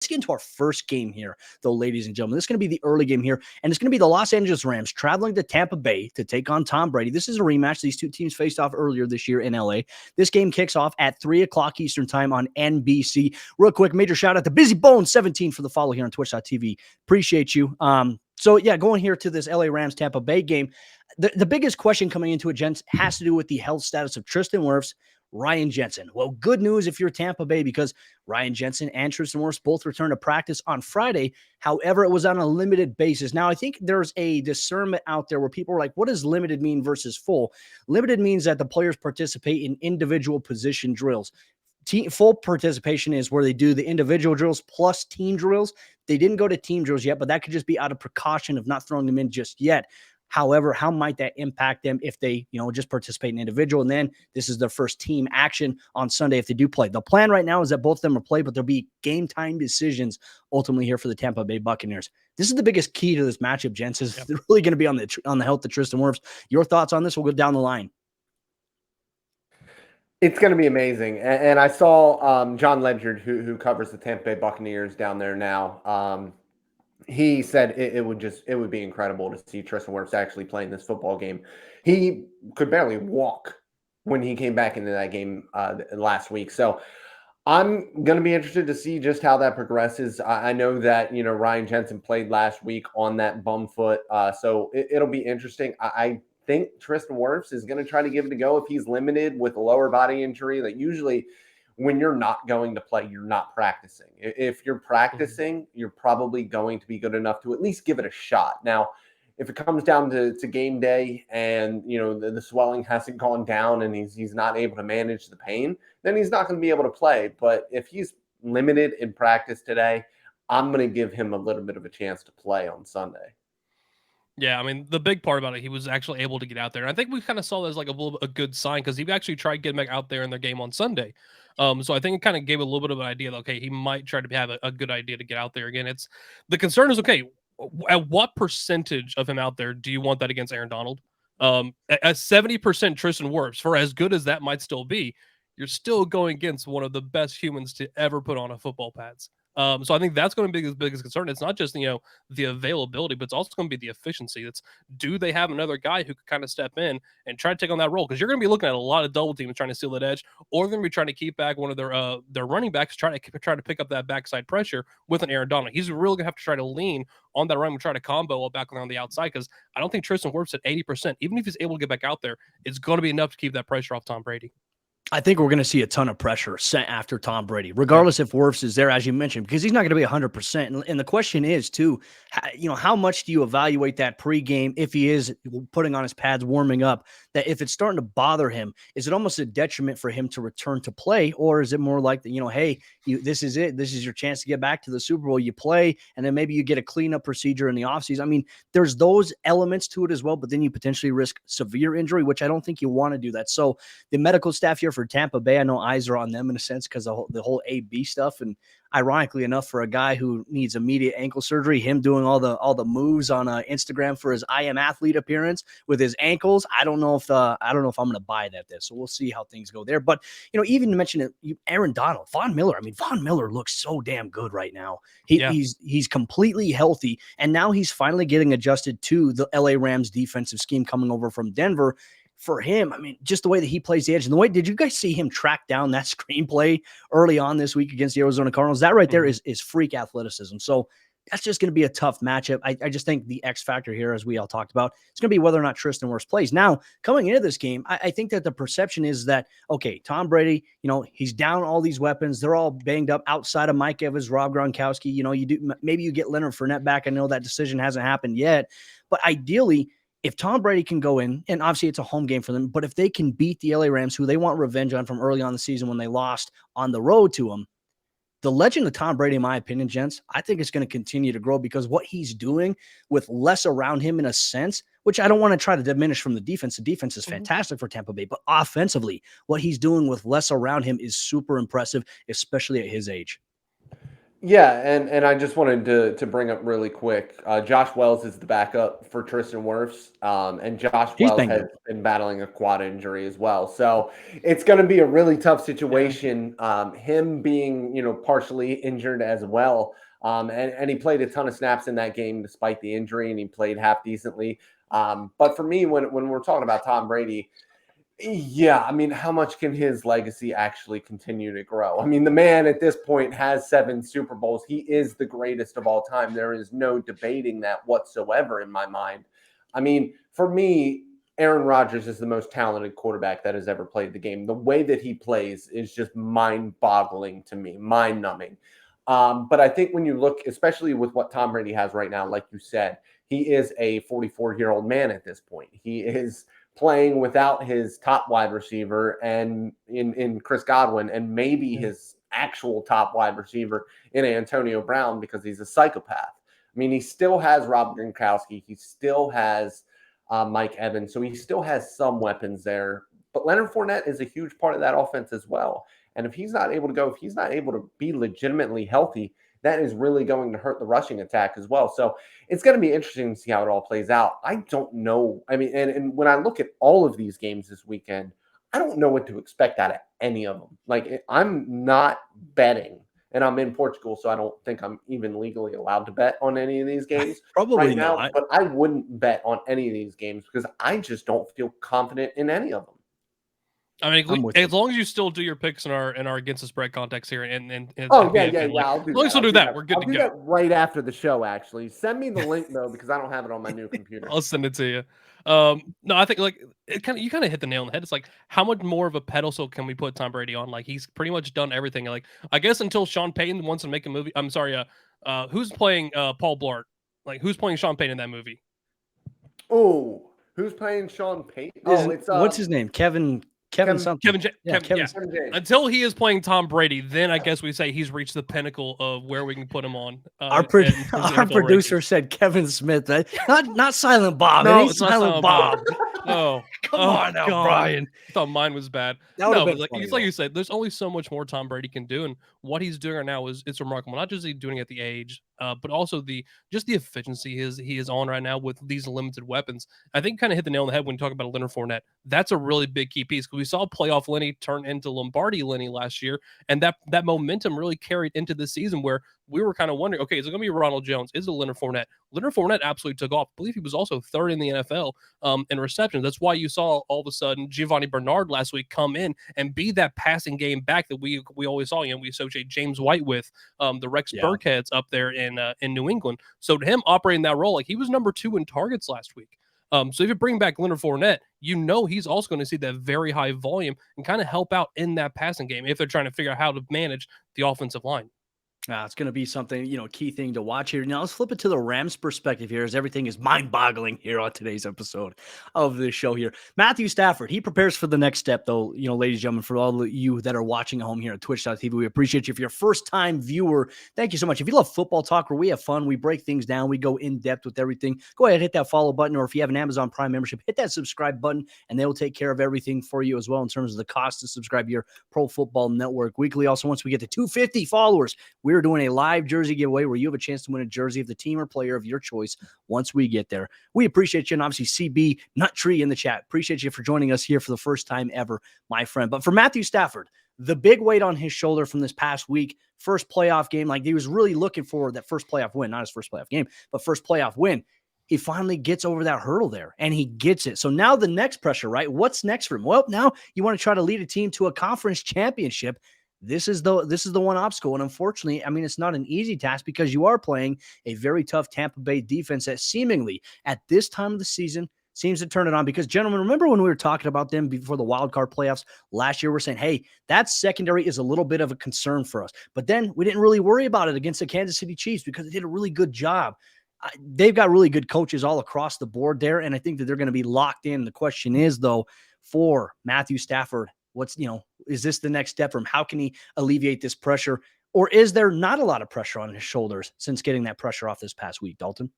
get into our first game here, though, ladies and gentlemen. This is going to be the early game here, and it's going to be the Los Angeles Rams traveling to Tampa Bay to take on Tom Brady. This is a rematch. These two teams faced off earlier this year in LA. This game kicks off at 3 o'clock Eastern time on NBC. Real quick, major shout out to Busy Bones 17 for the follow here on twitch.tv. Appreciate you. So yeah, going here to this LA Rams Tampa Bay game, the biggest question coming into it, gents, has to do with the health status of Tristan Wirfs, Ryan Jensen. Well, good news if you're Tampa Bay, because Ryan Jensen and Tristan Wirfs both returned to practice on Friday. However, it was on a limited basis. Now, I think there's a discernment out there where people are like, what does limited mean versus full? Limited means that the players participate in individual position drills. Full participation is where they do the individual drills plus team drills. They didn't go to team drills yet, but that could just be out of precaution of not throwing them in just yet. However, how might that impact them if they, just participate in individual? And then this is their first team action on Sunday if they do play. The plan right now is that both of them are played, but there'll be game time decisions ultimately here for the Tampa Bay Buccaneers. This is the biggest key to this matchup, gents, is really going to be on the health of Tristan Wirfs. Your thoughts on this? We'll go down the line. It's going to be amazing. And I saw John Ledger, who covers the Tampa Bay Buccaneers down there now. He said it would be incredible to see Tristan Wirfs actually playing this football game. He could barely walk when he came back into that game last week. So I'm going to be interested to see just how that progresses. I know that, Ryan Jensen played last week on that bum foot. So it'll be interesting. I think Tristan Wirfs is going to try to give it a go if he's limited with a lower body injury. That usually when you're not going to play, you're not practicing. If you're practicing, you're probably going to be good enough to at least give it a shot. Now, if it comes down to game day and, the swelling hasn't gone down and he's not able to manage the pain, then he's not going to be able to play. But if he's limited in practice today, I'm going to give him a little bit of a chance to play on Sunday. Yeah, I mean, the big part about it, he was actually able to get out there. And I think we kind of saw that as like a good sign, because he actually tried getting back out there in their game on Sunday. So I think it kind of gave a little bit of an idea that, okay, he might try to have a good idea to get out there again. The concern is, okay, at what percentage of him out there do you want that against Aaron Donald? At 70% Tristan Wirfs, for as good as that might still be, you're still going against one of the best humans to ever put on a football pads. So I think that's going to be his biggest concern. It's not just, the availability, but it's also going to be the efficiency. Do they have another guy who could kind of step in and try to take on that role? Because you're going to be looking at a lot of double teams trying to steal that edge, or they're going to be trying to keep back one of their running backs, trying to pick up that backside pressure with an Aaron Donald. He's really going to have to try to lean on that run and try to combo back on the outside, because I don't think Tristan Wirfs at 80%, even if he's able to get back out there, it's going to be enough to keep that pressure off Tom Brady. I think we're going to see a ton of pressure sent after Tom Brady, regardless if Wirfs is there, as you mentioned, because he's not going to be 100%. And the question is, too, how much do you evaluate that pregame if he is putting on his pads, warming up, that if it's starting to bother him, is it almost a detriment for him to return to play? Or is it more like, hey, this is it. This is your chance to get back to the Super Bowl. You play, and then maybe you get a cleanup procedure in the offseason. I mean, there's those elements to it as well, but then you potentially risk severe injury, which I don't think you want to do that. So the medical staff here for Tampa Bay, I know eyes are on them in a sense because the whole AB stuff. And ironically enough, for a guy who needs immediate ankle surgery, him doing all the moves on Instagram for his I Am Athlete appearance with his ankles, I don't know if I'm going to buy that. So we'll see how things go there. But even to mention it, Aaron Donald, Von Miller. I mean, Von Miller looks so damn good right now. He's completely healthy, and now he's finally getting adjusted to the LA Rams defensive scheme coming over from Denver. For him, I mean, just the way that he plays the edge and the way, did you guys see him track down that screenplay early on this week against the Arizona Cardinals? That right there is freak athleticism. So that's just going to be a tough matchup. I just think the X factor here, as we all talked about, it's going to be whether or not Tristan Wirfs plays. Now, coming into this game, I think that the perception is that, okay, Tom Brady, he's down all these weapons. They're all banged up outside of Mike Evans, Rob Gronkowski. Maybe you get Leonard Fournette back. I know that decision hasn't happened yet, but ideally, if Tom Brady can go in, and obviously it's a home game for them, but if they can beat the LA Rams, who they want revenge on from early on in the season when they lost on the road to them, the legend of Tom Brady, in my opinion, gents, I think it's going to continue to grow because what he's doing with less around him in a sense, which I don't want to try to diminish from the defense. The defense is fantastic for Tampa Bay, but offensively, what he's doing with less around him is super impressive, especially at his age. Yeah, and I just wanted to bring up really quick. Josh Wells is the backup for Tristan Wirfs, and Josh He's Wells banged has up. been battling a quad injury as well. So it's going to be a really tough situation. Him being partially injured as well, and he played a ton of snaps in that game despite the injury, and he played half decently. But for me, when we're talking about Tom Brady. Yeah, I mean, how much can his legacy actually continue to grow? I mean, the man at this point has 7 Super Bowls. He is the greatest of all time. There is no debating that whatsoever in my mind. I mean, for me, Aaron Rodgers is the most talented quarterback that has ever played the game. The way that he plays is just mind-boggling to me, mind-numbing. But I think when you look, especially with what Tom Brady has right now, like you said, he is a 44-year-old man at this point. He is playing without his top wide receiver and in Chris Godwin and maybe his actual top wide receiver in Antonio Brown because he's a psychopath. I mean, he still has Rob Gronkowski. He still has Mike Evans. So he still has some weapons there. But Leonard Fournette is a huge part of that offense as well. And if he's not able to go, if he's not able to be legitimately healthy, that is really going to hurt the rushing attack as well. So it's going to be interesting to see how it all plays out. I don't know. I mean, and when I look at all of these games this weekend, I don't know what to expect out of any of them. Like, I'm not betting, and I'm in Portugal, so I don't think I'm even legally allowed to bet on any of these games Probably right now. not. But I wouldn't bet on any of these games because I just don't feel confident in any of them. I mean, I'm with as you. long as you still do your picks in our against the spread context here, and Oh yeah, PFN, like, I'll do as long that. as you I'll do do that, that. we're good I'll to do go. that right after the show. Actually, send me the link though because I don't have it on my new computer. I'll send it to you. No, I think like you kind of hit the nail on the head. It's like how much more of a pedestal can we put Tom Brady on? Like he's pretty much done everything. Like I guess until Sean Payton wants to make a movie. I'm sorry. Who's playing Paul Blart? Like who's playing Sean Payton in that movie? Oh, who's playing Sean Payton? Oh, it's What's his name? Kevin something. Kevin, Kevin. yeah. Kevin James. Until he is playing Tom Brady, then I guess we say he's reached the pinnacle of where we can put him on. Our In terms of our NFL producer rankings. said Kevin Smith. Not Silent Bob. It No, ain't it's not Silent Silent Bob. Bob. Oh, Come oh on now, God. Brian. I thought mine was bad. That would have No, been but like funny it's like though. you said, there's only so much more Tom Brady can do, and what he's doing right now it's remarkable. Not just he doing it at the age, but also the efficiency he is on right now with these limited weapons. I think kind of hit the nail on the head when you talk about Leonard Fournette. That's a really big key piece because we saw playoff Lenny turn into Lombardi Lenny last year, and that momentum really carried into the season where we were kind of wondering, okay, is it going to be Ronald Jones? Is it Leonard Fournette? Leonard Fournette absolutely took off. I believe he was also third in the NFL in receptions. That's why you saw all of a sudden Giovanni Bernard last week come in and be that passing game back that we always saw. You know, we associate James White with the Rex Burkheads up there in New England. So to him operating that role, like he was number 2 in targets last week. So if you bring back Leonard Fournette, you know he's also going to see that very high volume and kind of help out in that passing game if they're trying to figure out how to manage the offensive line. It's going to be something, key thing to watch here. Now let's flip it to the Rams perspective here as everything is mind-boggling here on today's episode of this show here. Matthew Stafford, he prepares for the next step though, ladies and gentlemen, for all of you that are watching at home here at twitch.tv, we appreciate you. If you're a first-time viewer, thank you so much. If you love football talk where we have fun, we break things down, we go in depth with everything, go ahead, hit that follow button, or if you have an Amazon Prime membership, hit that subscribe button and they will take care of everything for you as well in terms of the cost to subscribe to your Pro Football Network weekly. Also, once we get to 250 followers, we're doing a live jersey giveaway where you have a chance to win a jersey of the team or player of your choice once we get there. We appreciate you, and obviously CB Nuttree in the chat. Appreciate you for joining us here for the first time ever, my friend. But for Matthew Stafford, the big weight on his shoulder from this past week, first playoff game, like he was really looking for that first playoff win, not his first playoff game, but first playoff win. He finally gets over that hurdle there, and he gets it. So now the next pressure, right? What's next for him? Well, now you want to try to lead a team to a conference championship. This is the one obstacle. And unfortunately, I mean, it's not an easy task because you are playing a very tough Tampa Bay defense that seemingly at this time of the season seems to turn it on. Because, gentlemen, remember when we were talking about them before the wild card playoffs last year, we're saying, hey, that secondary is a little bit of a concern for us. But then we didn't really worry about it against the Kansas City Chiefs because they did a really good job. They've got really good coaches all across the board there, and I think that they're going to be locked in. The question is, though, for Matthew Stafford, is this the next step for him? How can he alleviate this pressure? Or is there not a lot of pressure on his shoulders since getting that pressure off this past week, Dalton?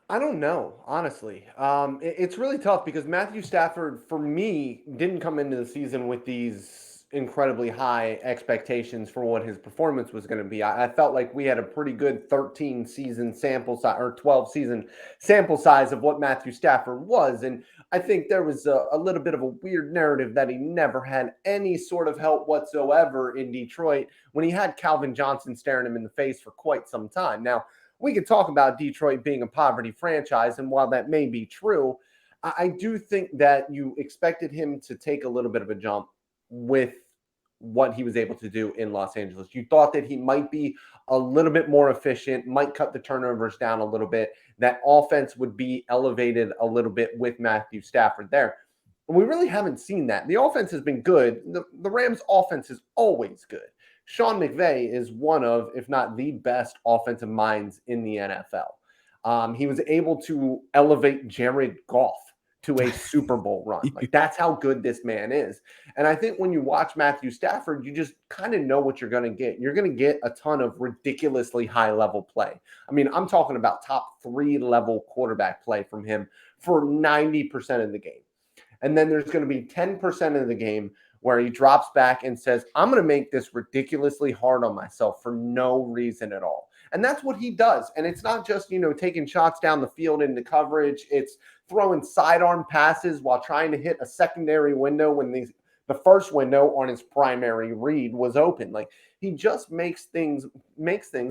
I don't know, honestly. It's really tough because Matthew Stafford, for me, didn't come into the season with these incredibly high expectations for what his performance was going to be. I felt like we had a pretty good 13 season sample size or 12 season sample size of what Matthew Stafford was. And I think there was a little bit of a weird narrative that he never had any sort of help whatsoever in Detroit when he had Calvin Johnson staring him in the face for quite some time. Now, we could talk about Detroit being a poverty franchise, and while that may be true, I do think that you expected him to take a little bit of a jump with what he was able to do in Los Angeles. You thought that he might be a little bit more efficient, might cut the turnovers down a little bit, that offense would be elevated a little bit with Matthew Stafford there. And we really haven't seen that. The offense has been good. The Rams' offense is always good. Sean McVay is one of, if not the best offensive minds in the NFL. He was able to elevate Jared Goff to a Super Bowl run. Like, that's how good this man is. And I think when you watch Matthew Stafford, you just kind of know what you're going to get. You're going to get a ton of ridiculously high level play. I mean, I'm talking about top 3 level quarterback play from him for 90% of the game. And then there's going to be 10% of the game where he drops back and says, I'm going to make this ridiculously hard on myself for no reason at all. And that's what he does. And it's not just, taking shots down the field into coverage. It's throwing sidearm passes while trying to hit a secondary window when the first window on his primary read was open. Like, he just makes things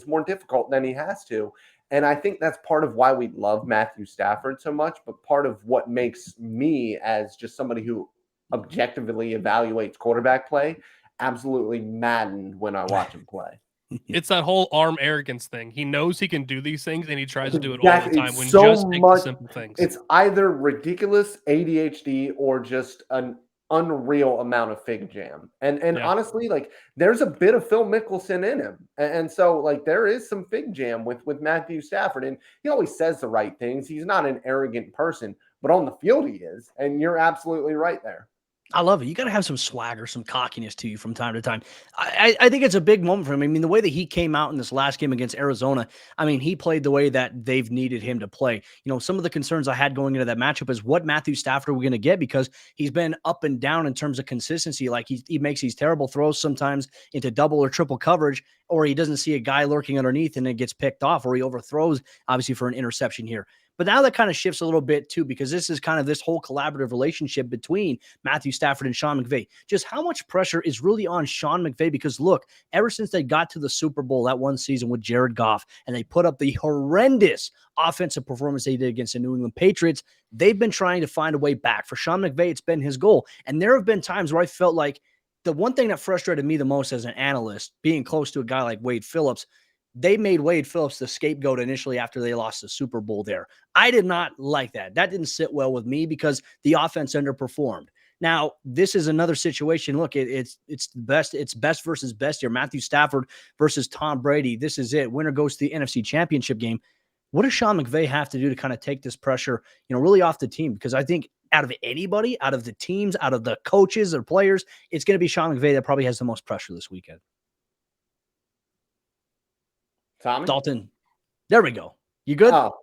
more difficult than he has to. And I think that's part of why we love Matthew Stafford so much, but part of what makes me, as just somebody who objectively evaluates quarterback play, absolutely maddened when I watch him play. It's that whole arm arrogance thing. He knows he can do these things, and he tries to do it all Exactly. the time It's when so just make the much- simple things. It's either ridiculous ADHD or just an unreal amount of fig jam. And Yeah. honestly, like, there's a bit of Phil Mickelson in him. And so, like, there is some fig jam with Matthew Stafford. And he always says the right things. He's not an arrogant person, but on the field he is. And you're absolutely right there. I love it. You got to have some swagger, some cockiness to you from time to time. I think it's a big moment for him. I mean, the way that he came out in this last game against Arizona, I mean, he played the way that they've needed him to play. Some of the concerns I had going into that matchup is what Matthew Stafford are we going to get, because he's been up and down in terms of consistency. Like, he makes these terrible throws sometimes into double or triple coverage, or he doesn't see a guy lurking underneath and it gets picked off, or he overthrows, obviously, for an interception here. But now that kind of shifts a little bit too, because this is kind of this whole collaborative relationship between Matthew Stafford and Sean McVay. Just how much pressure is really on Sean McVay? Because look, ever since they got to the Super Bowl that one season with Jared Goff, and they put up the horrendous offensive performance they did against the New England Patriots, they've been trying to find a way back. For Sean McVay, it's been his goal. And there have been times where I felt like the one thing that frustrated me the most as an analyst, being close to a guy like Wade Phillips, they made Wade Phillips the scapegoat initially after they lost the Super Bowl there. I did not like that. That didn't sit well with me because the offense underperformed. Now, this is another situation. Look, it's the best. It's best versus best here. Matthew Stafford versus Tom Brady. This is it. Winner goes to the NFC Championship game. What does Sean McVay have to do to kind of take this pressure, really off the team? Because I think out of anybody, out of the teams, out of the coaches or players, it's going to be Sean McVay that probably has the most pressure this weekend. Tommy? Dalton. There we go. You good? Oh,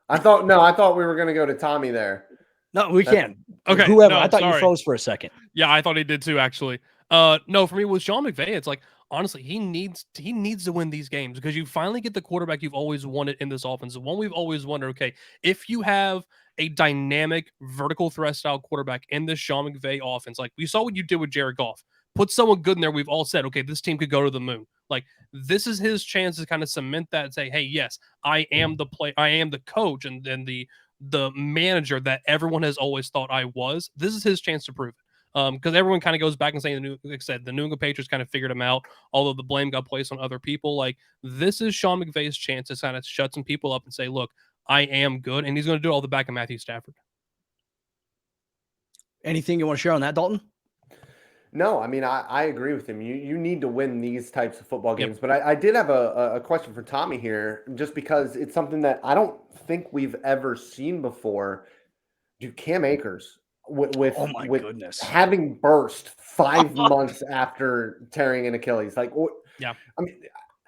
I thought we were going to go to Tommy there. No, we can. Okay, Whoever. no, I thought sorry. you froze for a second. Yeah, I thought he did too, actually. No, for me, with Sean McVay, it's like, honestly, he needs to win these games, because you finally get the quarterback you've always wanted in this offense. The one we've always wondered, okay, if you have a dynamic vertical threat style quarterback in this Sean McVay offense, like we saw what you did with Jared Goff, put someone good in there. We've all said, okay, this team could go to the moon. Like, this is his chance to kind of cement that and say, hey, yes, I am the coach and the manager that everyone has always thought I was. This is his chance to prove it. Because everyone kind of goes back and saying, like I said, the New England Patriots kind of figured him out, although the blame got placed on other people. Like, this is Sean McVay's chance to kind of shut some people up and say, look, I am good, and he's going to do it all the back of Matthew Stafford. Anything you want to share on that, Dalton? No, I mean, I agree with him. You need to win these types of football games. Yep. But I did have a question for Tommy here, just because it's something that I don't think we've ever seen before. Do Cam Akers with goodness, having burst 5 months after tearing an Achilles? Like, yeah, I mean,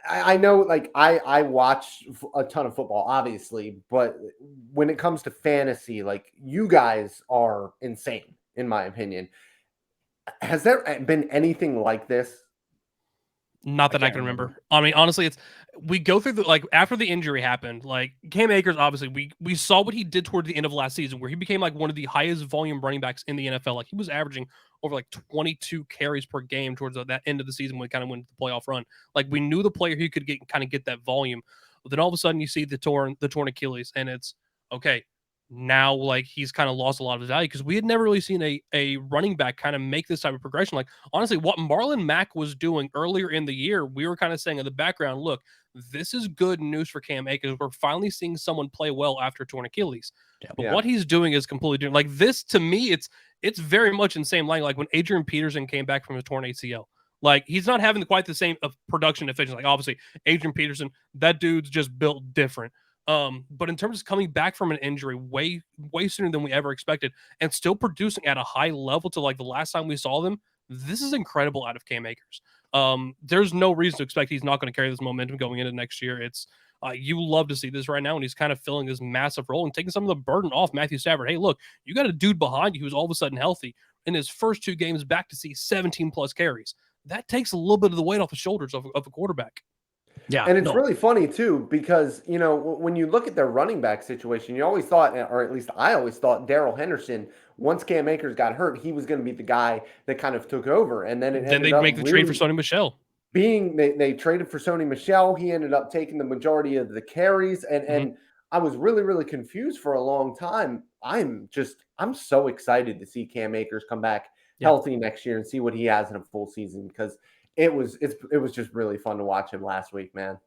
I know, like, I watch a ton of football, obviously, but when it comes to fantasy, like, you guys are insane, in my opinion. Has there been anything like this? Not that I can't can remember. remember. I mean, honestly, we go through like after the injury happened, like Cam Akers, obviously, we saw what he did toward the end of last season, where he became like one of the highest volume running backs in the NFL. Like he was averaging over like 22 carries per game towards that end of the season when we kind of went to the playoff run. Like we knew the player who could get that volume. But then all of a sudden you see the torn Achilles, and it's okay. Now, like he's kind of lost a lot of his value because we had never really seen a running back kind of make this type of progression. Like honestly, what Marlon Mack was doing earlier in the year, we were kind of saying in the background, look, this is good news for Cam Akers. We're finally seeing someone play well after torn Achilles. Yeah. But what he's doing is completely different. Like this to me, it's very much in the same line. Like when Adrian Peterson came back from a torn ACL. Like he's not having quite the same of production efficiency. Like obviously, Adrian Peterson, that dude's just built different. But in terms of coming back from an injury way sooner than we ever expected and still producing at a high level to like the last time we saw them, this is incredible out of Cam Akers. There's no reason to expect he's not going to carry this momentum going into next year. It's you love to see this right now, and he's kind of filling this massive role and taking some of the burden off Matthew Stafford. Hey, look, you got a dude behind you who's all of a sudden healthy in his first 2 games back to see 17 plus carries. That takes a little bit of the weight off the shoulders of a quarterback. Yeah. And it's really funny too, because, you know, when you look at their running back situation, you always thought, or at least I always thought, Darrell Henderson, once Cam Akers got hurt, he was going to be the guy that kind of took over. And then Then they make the trade for Sony Michel. They traded for Sony Michel. He ended up taking the majority of the carries. And I was really, really confused for a long time. I'm so excited to see Cam Akers come back healthy next year and see what he has in a full season, because it was just really fun to watch him last week, man.